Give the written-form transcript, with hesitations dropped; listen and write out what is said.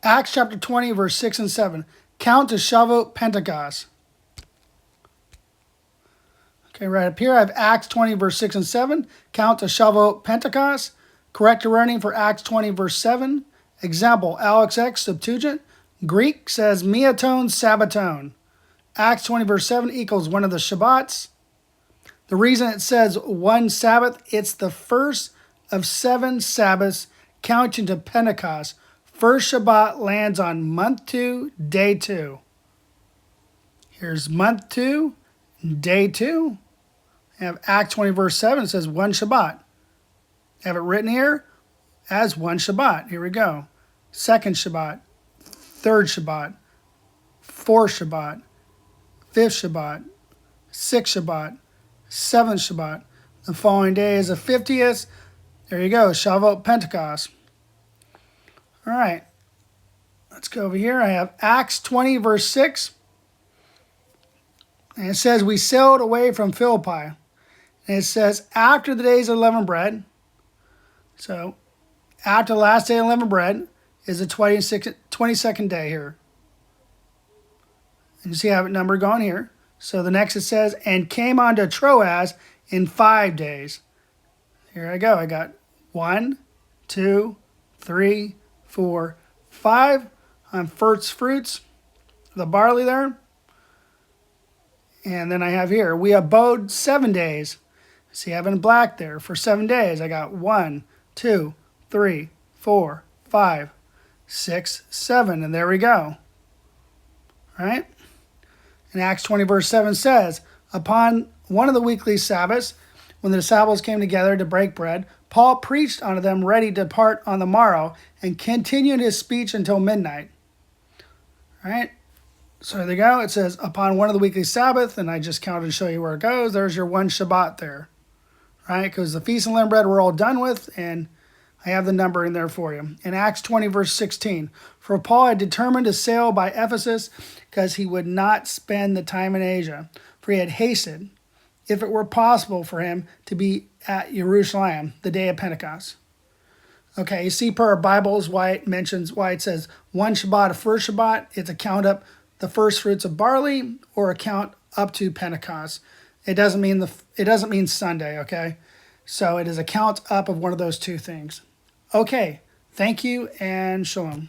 Acts chapter 20, verse 6 and 7. Count to Shavuot, Pentecost. Okay, right up here I have Acts 20, verse 6 and 7. Count to Shavuot, Pentecost. Corrected wording for Acts 20, verse 7. Example, LXX Septuagint Greek says meaton, sabbaton. Acts 20, verse 7 equals one of the Shabbats. The reason it says one Sabbath, it's the first of 7 Sabbaths counting to Pentecost. First Shabbat lands on month 2, day 2. Here's month 2, day 2. I have Acts 20, verse 7. It says one Shabbat. I have it written here as one Shabbat. Here we go. Second Shabbat, third Shabbat, fourth Shabbat, fifth Shabbat, sixth Shabbat, seventh Shabbat. The following day is the 50th. There you go, Shavuot, Pentecost. All right, let's go over here. I have Acts 20, verse 6. And it says, we sailed away from Philippi. And it says, after the days of unleavened bread. So, after the last day of unleavened bread is the 22nd day here. And you see I have it numbered going here. So the next it says, and came unto Troas in 5 days. Here I go. I got 1, 2, 3, 4, 5 on first fruits, the barley there. And then I have here, we abode 7 days. See, I have in black there for 7 days. I got 1, 2, 3, 4, 5, 6, 7. And there we go. All right. And Acts 20, verse 7 says, upon one of the weekly Sabbaths, when the disciples came together to break bread, Paul preached unto them ready to depart on the morrow and continued his speech until midnight. All right. So there you go. It says, upon one of the weekly Sabbath, and I just counted to show you where it goes. There's your one Shabbat there. Right? Because the feast and unleavened bread we're all done with, and I have the number in there for you. In Acts 20, verse 16, for Paul had determined to sail by Ephesus because he would not spend the time in Asia, for he had hasted, if it were possible for him to be at Jerusalem the day of Pentecost. Okay, you see per our Bibles why it says one Shabbat, a first Shabbat. It's a count up the first fruits of barley, or a count up to Pentecost. It doesn't mean Sunday, okay? So it is a count up of one of those two things. Okay, thank you and shalom.